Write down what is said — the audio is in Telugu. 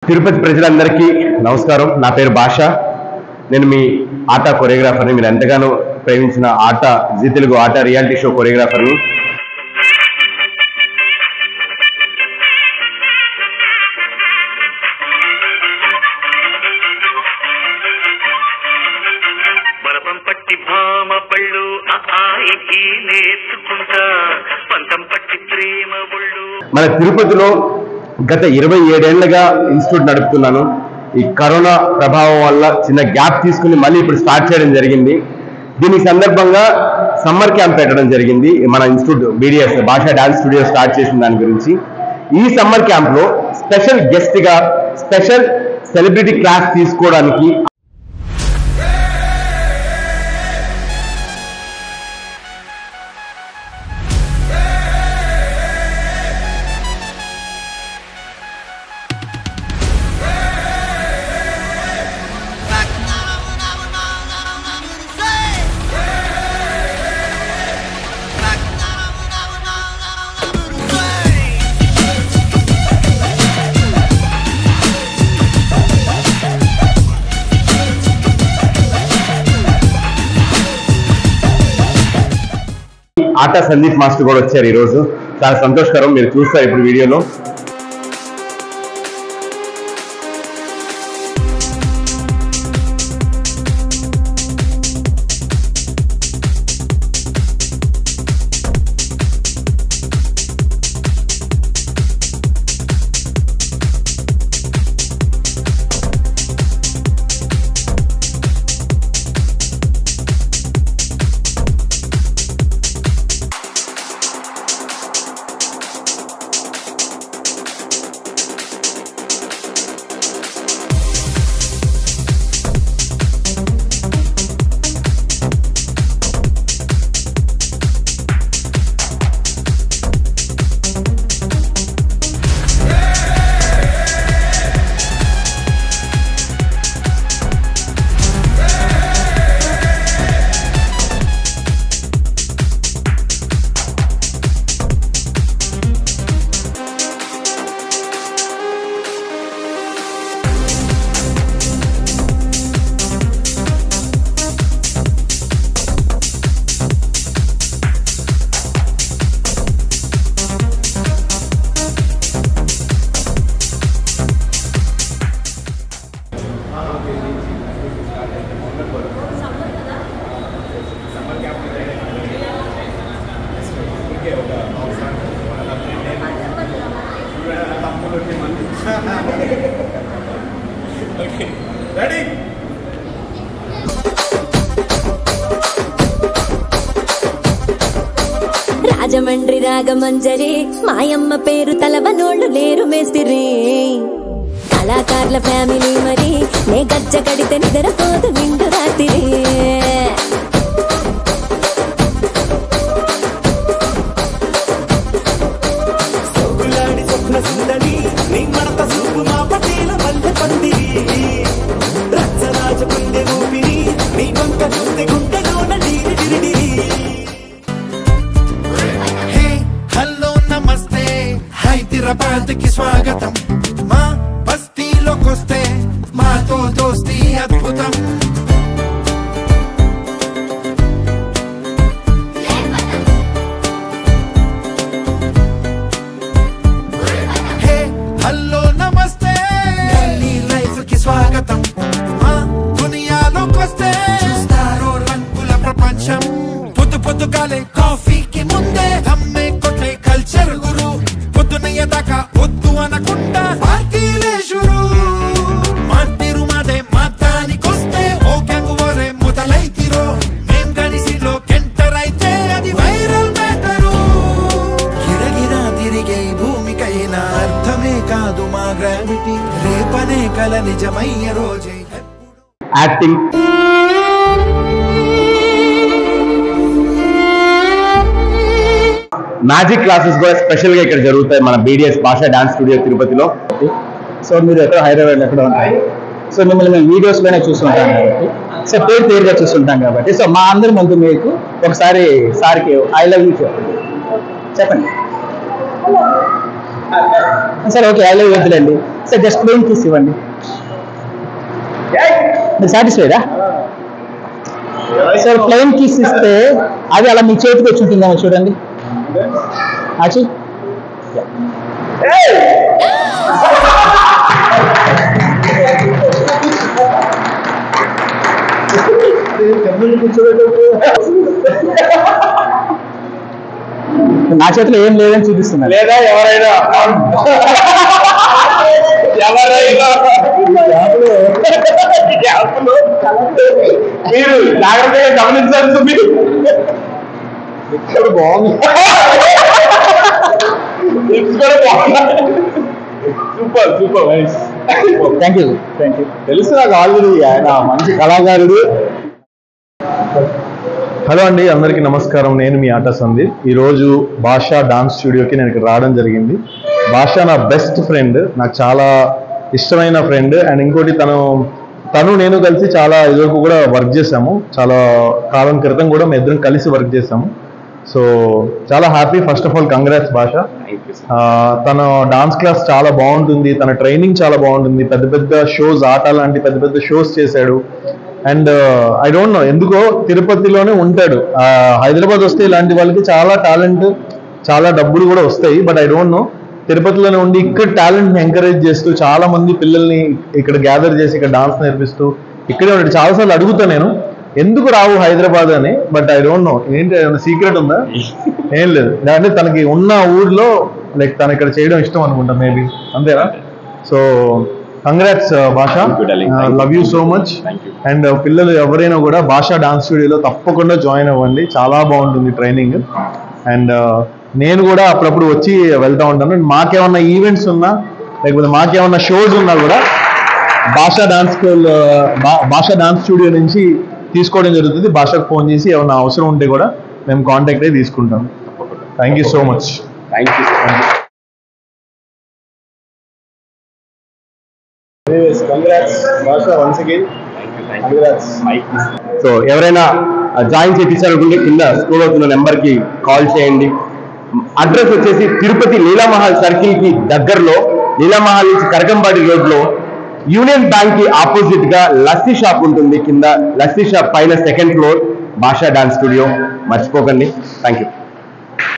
తిరుపతి ప్రజలందరికీ నమస్కారం. నా పేరు భాష. నేను మీ ఆట కొరియోగ్రాఫర్ని. మీరు ఎంతగానో ప్రేమించిన ఆట జీ తెలుగు ఆట రియాలిటీ షో కొరియోగ్రాఫర్ని. మన తిరుపతిలో గత 27 ఏళ్లుగా ఇన్స్టిట్యూట్ నడుపుతున్నాను. ఈ కరోనా ప్రభావం వల్ల చిన్న గ్యాప్ తీసుకుని మళ్ళీ ఇప్పుడు స్టార్ట్ చేయడం జరిగింది. దీనికి సందర్భంగా సమ్మర్ క్యాంప్ పెట్టడం జరిగింది. మన ఇన్స్టిట్యూట్ BDS భాషా డాన్స్ స్టూడియో స్టార్ట్ చేసిన దాని గురించి. ఈ సమ్మర్ క్యాంప్ లో స్పెషల్ గెస్ట్ గా స్పెషల్ సెలబ్రిటీ క్లాస్ తీసుకోవడానికి ఆట సందీప్ మాస్టర్ కూడా వచ్చారు ఈరోజు. చాలా సంతోషకరం. మీరు చూస్తారు ఇప్పుడు వీడియోలో. రాజమండ్రి రాగమంజరి మాయమ్మ పేరు తలవనోళ్ళు లేరు మేస్తిరి. కళాకారుల ఫ్యామిలీ మరి నే గజ్జ కడితే నిద్రపోదు నిండు రాత్రి. హైదరాబాద్కి స్వాగతం. మా బస్తీలోకొస్తే మాతో దోస్తీ అద్భుతం. హే హలో నమస్తే నీ లైఫ్ కి స్వాగతం. మా దునియాలోకొస్తే చూస్తారో రంగుల ప్రపంచం. పొద్దు పొద్దుగాలే కాఫీకి ముందే దమ్మే కొట్టే కల్చర్ గురు. పొద్దునయ్యేదాకా వద్దు అనకుండా పార్టీలే షురు. మాతిరు మాదే మాతానికొస్తే ఓ గ్యాంగు వరే మొదలైతిరో. మేం కలిసిలో కెంటర్ అయితే అది వైరల్ మ్యాటరు. గిరగిరా తిరిగే భూమికైనా అర్థమే కాదు మా గ్రావిటీ. రేపనే కల నిజమయ్యే రోజే యాక్టింగ్, మ్యాజిక్ క్లాసెస్ కూడా స్పెషల్ గా ఇక్కడ జరుగుతాయి మన BDS భాషా డాన్స్ స్టూడియో తిరుపతిలో. సో మీరు ఎక్కడ హైదరాబాద్ ఎక్కడ ఉంటారు. సో మిమ్మల్ని మేము వీడియోస్ లోనే చూస్తుంటాం కాబట్టి, సో పేరుగా చూస్తుంటాం కాబట్టి, సో మా అందరి ముందు మీకు ఒకసారి సార్కి ఐ లవ్ యూ చెప్పండి. సార్ ఓకే ఐ లవ్ వద్దులేండి సార్ జస్ట్ ప్లేన్ కిస్ ఇవ్వండి మీరు సాటిస్ఫైడా సార్ ప్లేన్ కిస్ ఇస్తే అది అలా మీ చేతికి వచ్చి ఉంటుందేమో చూడండి ఆచి నా చేతిలో ఏం లేదని చూపిస్తున్నారు లేదా ఎవరైనా మీరు జాగ్రత్తగా గమనించాల్సింది బాగుంది super super nice thank you తెలుసు నాకు ఆల్రెడీ ఆయన మంచి కళాకారుడు. హలో అండి, అందరికీ నమస్కారం. నేను మీ ఆట సందీప్. ఈరోజు భాషా డాన్స్ స్టూడియోకి నేను ఇక్కడ రావడం జరిగింది. భాష నా బెస్ట్ ఫ్రెండ్, నాకు చాలా ఇష్టమైన ఫ్రెండ్. అండ్ ఇంకోటి తను నేను కలిసి చాలా ఇదివరకు కూడా వర్క్ చేసాము. చాలా కాలం క్రితం కూడా మేము ఇద్దరం కలిసి వర్క్ చేసాము. సో చాలా happy. First of all congrats భాష. తన డాన్స్ క్లాస్ చాలా బాగుంటుంది, తన ట్రైనింగ్ చాలా బాగుంటుంది. పెద్ద పెద్ద షోస్, ఆట లాంటి పెద్ద పెద్ద షోస్ చేశాడు. అండ్ ఐ డోంట్ నో ఎందుకో తిరుపతిలోనే ఉంటాడు. హైదరాబాద్ వస్తే ఇలాంటి వాళ్ళకి చాలా టాలెంట్, చాలా డబ్బులు కూడా వస్తాయి. బట్ ఐ డోంట్ నో తిరుపతిలోనే ఉండి ఇక్కడ టాలెంట్ని ఎంకరేజ్ చేస్తూ చాలా మంది పిల్లల్ని ఇక్కడ గ్యాదర్ చేసి ఇక్కడ డాన్స్ నేర్పిస్తూ ఇక్కడే ఉన్నాడు. చాలాసార్లు అడుగుతా నేను ఎందుకు రావు హైదరాబాద్ అని, బట్ ఐ డోంట్ నో ఏంటి ఏమైనా సీక్రెట్ ఉందా? ఏం లేదు. అంటే తనకి ఉన్న ఊర్లో లైక్ తను ఇక్కడ చేయడం ఇష్టం అనుకుంటా, మేబీ అంతేనా? సో కంగ్రాట్స్ భాష, love you so much. And పిల్లలు ఎవరైనా కూడా భాషా డాన్స్ స్టూడియోలో తప్పకుండా జాయిన్ అవ్వండి, చాలా బాగుంటుంది ట్రైనింగ్. అండ్ నేను కూడా అప్పుడప్పుడు వచ్చి వెళ్తూ ఉంటాను. మాకేమన్నా ఈవెంట్స్ ఉన్నా లేకపోతే మాకేమన్నా షోస్ ఉన్నా కూడా భాషా డాన్స్ స్కూల్, భాషా డాన్స్ స్టూడియో నుంచి తీసుకోవడం జరుగుతుంది. భాషకు ఫోన్ చేసి ఏమన్నా అవసరం ఉంటే కూడా మేము కాంటాక్ట్ అయ్యి తీసుకుంటాం. Thank you so much. Thank you. So ఎవరైనా జాయిన్ చేయించాలనుకుంటే కింద స్క్రోల్ అవుతున్న నెంబర్కి కాల్ చేయండి. అడ్రస్ వచ్చేసి తిరుపతి లీలామహల్ సర్కిల్ కి దగ్గరలో, లీలామహల్ నుంచి కరకంబాడి రోడ్ లో యూనియన్ బ్యాంక్ కి ఆపోజిట్ గా లస్సీ షాప్ ఉంటుంది. కింద లస్సీ షాప్ పైన 2nd ఫ్లోర్ భాషా డాన్స్ స్టూడియో. మర్చిపోకండి. Thank you.